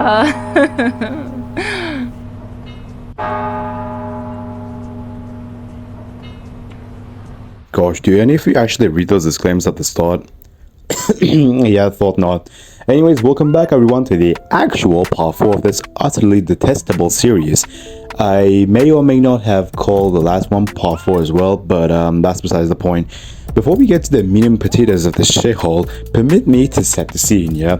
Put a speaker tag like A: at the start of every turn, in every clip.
A: Gosh, do any of you actually read those disclaimers at the start? Yeah, I thought not. Anyways, welcome back everyone to the actual part 4 of this utterly detestable series. I may or may not have called the last one part 4 as well, but that's besides the point. Before we get to the meat and potatoes of this shithole, permit me to set the scene, yeah?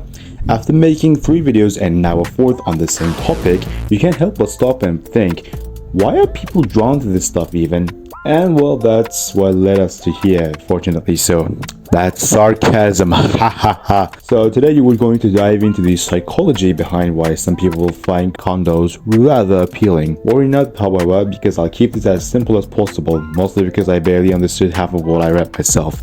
A: After making 3 videos and now a 4th on the same topic, you can't help but stop and think, why are people drawn to this stuff even? And well, that's what led us to here, fortunately so. That's sarcasm, ha ha ha. So today we're going to dive into the psychology behind why some people find condos rather appealing. Worry not, however, because I'll keep this as simple as possible, mostly because I barely understood half of what I read myself.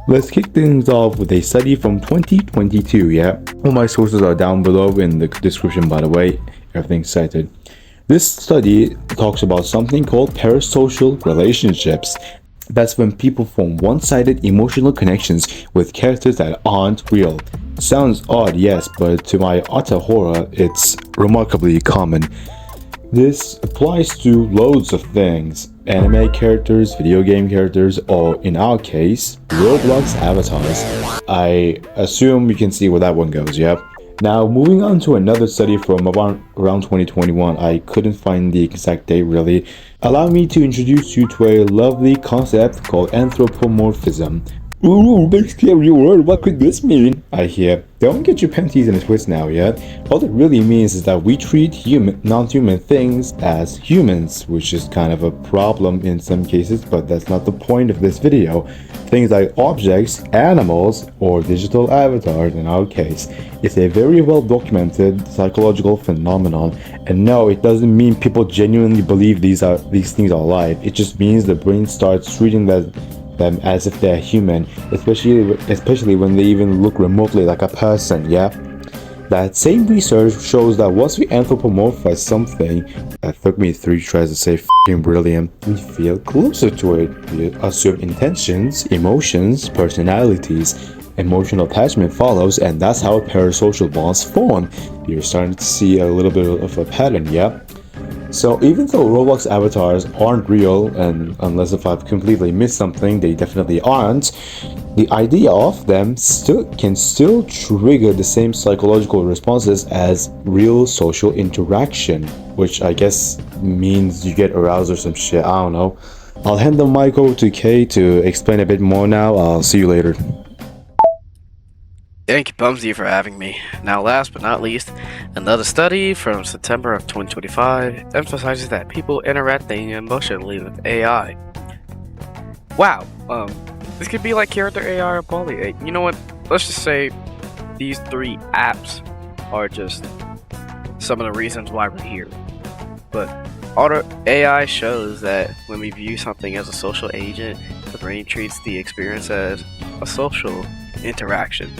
A: Let's kick things off with a study from 2022, yeah? All my sources are down below in the description, by the way, everything's cited. This study talks about something called parasocial relationships. That's when people form one-sided emotional connections with characters that aren't real. Sounds odd, yes, but to my utter horror, it's remarkably common. This applies to loads of things. Anime characters, video game characters, or in our case, Roblox avatars. I assume you can see where that one goes, yeah? Now, moving on to another study from around 2021, I couldn't find the exact date really. Allow me to introduce you to a lovely concept called Anthropomorphism. Ooh, big scary word, what could this mean? I hear. Don't get your panties in a twist now, yeah? All it really means is that we treat non-human things as humans, which is kind of a problem in some cases, but that's not the point of this video. Things like objects, animals, or digital avatars in our case. It's a very well documented psychological phenomenon, and no, it doesn't mean people genuinely believe these things are alive. It just means the brain starts treating them as if they're human, especially when they even look remotely like a person, yeah? That same research shows that once we anthropomorphize something, that took me 3 tries to say f***ing brilliant, we feel closer to it. We assume intentions, emotions, personalities, emotional attachment follows, and that's how parasocial bonds form. You're starting to see a little bit of a pattern, yeah? So even though Roblox avatars aren't real, and unless if I've completely missed something, they definitely aren't, the idea of them can still trigger the same psychological responses as real social interaction, which I guess means you get aroused or some shit, I don't know. I'll hand the mic over to Kay to explain a bit more now. I'll see you later.
B: Thank you, Bumsy, for having me. Now, last but not least, another study from September of 2025 emphasizes that people interacting emotionally with AI. Wow, this could be like character AI or poly. You know what? Let's just say these 3 apps are just some of the reasons why we're here. But auto AI shows that when we view something as a social agent, the brain treats the experience as a social interaction.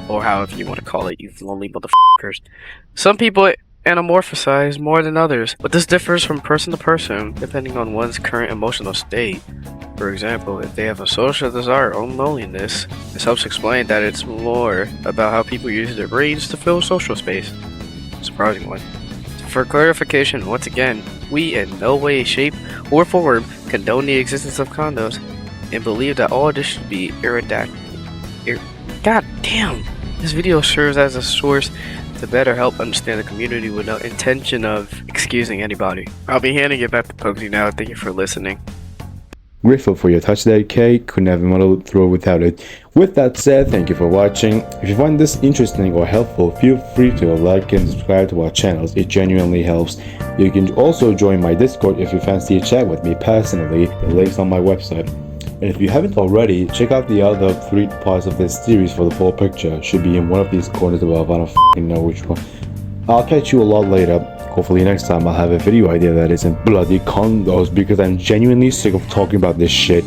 B: Or however you want to call it, you lonely motherfuckers. Some people anamorphosize more than others, but this differs from person to person depending on one's current emotional state. For example, if they have a social desire or loneliness, this helps explain that it's more about how people use their brains to fill social space. Surprising one. For clarification, once again, we in no way, shape, or form condone the existence of condos and believe that all this should be God damn! This video serves as a source to better help understand the community with no intention of excusing anybody. I'll be handing it back to Pokesy now. Thank you for listening.
A: Grateful for your touch there, Kay. Couldn't have modeled through without it. With that said, thank you for watching. If you find this interesting or helpful, feel free to like and subscribe to our channels. It genuinely helps. You can also join my Discord if you fancy a chat with me personally. The link's on my website. And if you haven't already, check out the other 3 parts of this series for the full picture. Should be in one of these corners above, I don't f***ing know which one. I'll catch you a lot later. Hopefully next time I'll have a video idea that isn't bloody condos, because I'm genuinely sick of talking about this shit.